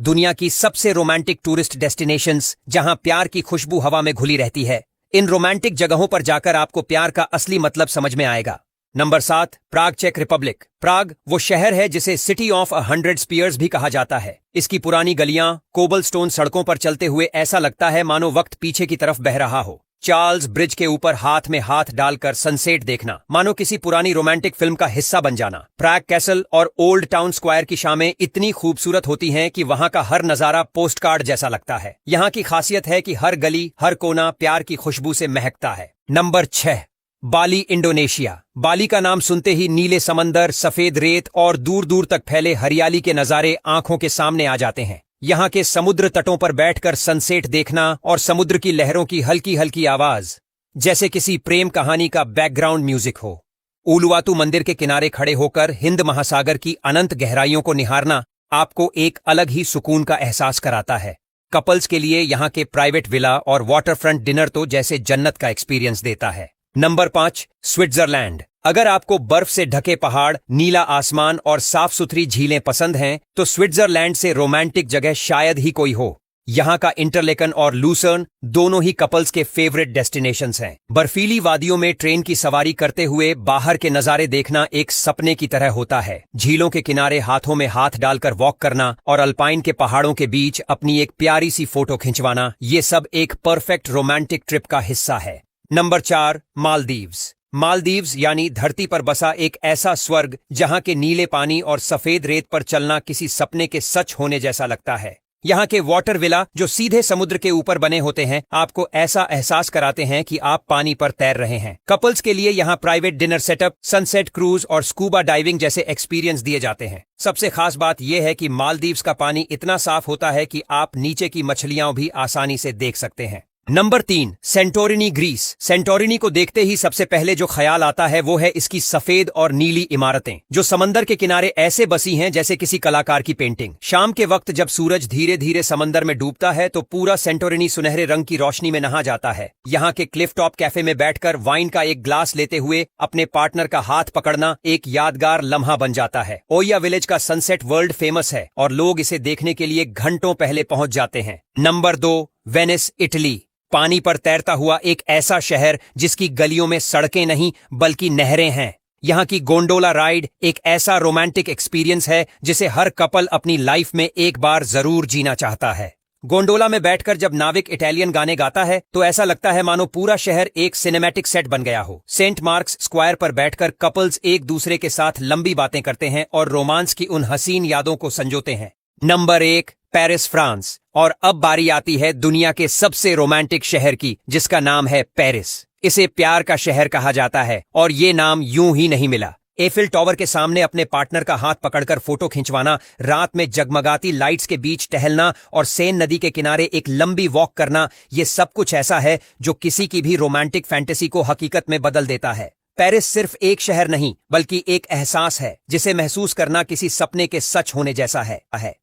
दुनिया की सबसे रोमांटिक टूरिस्ट डेस्टिनेशंस जहां प्यार की खुशबू हवा में घुली रहती है। इन रोमांटिक जगहों पर जाकर आपको प्यार का असली मतलब समझ में आएगा। नंबर 7, प्राग, चेक रिपब्लिक। प्राग वो शहर है जिसे सिटी ऑफ 100 स्पीयर्स भी कहा जाता है। इसकी पुरानी गलियां, कोबलस्टोन सड़कों पर चलते हुए ऐसा लगता है मानो वक्त पीछे की तरफ बह रहा हो। चार्ल्स ब्रिज के ऊपर हाथ में हाथ डालकर सनसेट देखना मानो किसी पुरानी रोमांटिक फिल्म का हिस्सा बन जाना। प्राग कैसल और ओल्ड टाउन स्क्वायर की शामें इतनी खूबसूरत होती हैं कि वहां का हर नजारा पोस्टकार्ड जैसा लगता है। यहाँ की खासियत है कि हर गली, हर कोना प्यार की खुशबू से महकता है। नंबर 6, बाली, इंडोनेशिया। बाली का नाम सुनते ही नीले समंदर, सफेद रेत और दूर दूर तक फैले हरियाली के नजारे आंखों के सामने आ जाते हैं। यहाँ के समुद्र तटों पर बैठकर सनसेट देखना और समुद्र की लहरों की हल्की हल्की आवाज जैसे किसी प्रेम कहानी का बैकग्राउंड म्यूजिक हो। ऊलुवातु मंदिर के किनारे खड़े होकर हिंद महासागर की अनंत गहराइयों को निहारना आपको एक अलग ही सुकून का एहसास कराता है। कपल्स के लिए यहाँ के प्राइवेट विला और वाटरफ्रंट डिनर तो जैसे जन्नत का एक्सपीरियंस देता है। Number 5, Switzerland. अगर आपको बर्फ से ढके पहाड़, नीला आसमान और साफ सुथरी झीलें पसंद हैं, तो स्विट्जरलैंड से रोमांटिक जगह शायद ही कोई हो। यहाँ का इंटरलेकन और लूसर्न दोनों ही कपल्स के फेवरेट डेस्टिनेशंस हैं। बर्फीली वादियों में ट्रेन की सवारी करते हुए बाहर के नजारे देखना एक सपने की तरह होता है। झीलों के किनारे हाथों में हाथ डालकर वॉक करना और अल्पाइन के पहाड़ों के बीच अपनी एक प्यारी सी फोटो खिंचवाना, ये सब एक परफेक्ट रोमांटिक ट्रिप का हिस्सा है। नंबर 4, मालदीव्स। मालदीव्स यानी धरती पर बसा एक ऐसा स्वर्ग जहां के नीले पानी और सफेद रेत पर चलना किसी सपने के सच होने जैसा लगता है। यहाँ के वाटर विला जो सीधे समुद्र के ऊपर बने होते हैं आपको ऐसा एहसास कराते हैं कि आप पानी पर तैर रहे हैं। कपल्स के लिए यहाँ private dinner setup, sunset cruise और स्कूबा डाइविंग जैसे एक्सपीरियंस दिए जाते हैं। सबसे खास बात यह है कि मालदीव्स का पानी इतना साफ होता है कि आप नीचे की मछलियां भी आसानी से देख सकते हैं। Number 3, Santorini, Greece. सेंटोरिनी को देखते ही सबसे पहले जो ख्याल आता है वो है इसकी सफेद और नीली इमारतें जो समंदर के किनारे ऐसे बसी हैं जैसे किसी कलाकार की पेंटिंग। शाम के वक्त जब सूरज धीरे धीरे समंदर में डूबता है तो पूरा सेंटोरिनी सुनहरे रंग की रोशनी में नहा जाता है। यहाँ के क्लिफ टॉप कैफे में बैठकर वाइन का एक ग्लास लेते हुए अपने पार्टनर का हाथ पकड़ना एक यादगार लम्हा बन जाता है। ओया विलेज का सनसेट वर्ल्ड फेमस है और लोग इसे देखने के लिए घंटों पहले पहुंच जाते हैं। Number 2, Venice, Italy. पानी पर तैरता हुआ एक ऐसा शहर जिसकी गलियों में सड़कें नहीं बल्कि नहरें हैं। यहाँ की गोंडोला राइड एक ऐसा रोमांटिक एक्सपीरियंस है जिसे हर कपल अपनी लाइफ में एक बार जरूर जीना चाहता है। गोंडोला में बैठकर जब नाविक इटालियन गाने गाता है तो ऐसा लगता है मानो पूरा शहर एक सिनेमैटिक सेट बन गया हो। सेंट मार्क्स स्क्वायर पर बैठकर कपल्स एक दूसरे के साथ लंबी बातें करते हैं और रोमांस की उन हसीन यादों को संजोते हैं। Number 1, Paris, France. और अब बारी आती है दुनिया के सबसे रोमांटिक शहर की, जिसका नाम है पेरिस। इसे प्यार का शहर कहा जाता है और ये नाम यूं ही नहीं मिला। एफिल टावर के सामने अपने पार्टनर का हाथ पकड़कर फोटो खिंचवाना, रात में जगमगाती लाइट्स के बीच टहलना और सेन नदी के किनारे एक लंबी वॉक करना, ये सब कुछ ऐसा है जो किसी की भी रोमांटिक फैंटेसी को हकीकत में बदल देता है। पेरिस सिर्फ एक शहर नहीं बल्कि एक एहसास है जिसे महसूस करना किसी सपने के सच होने जैसा है।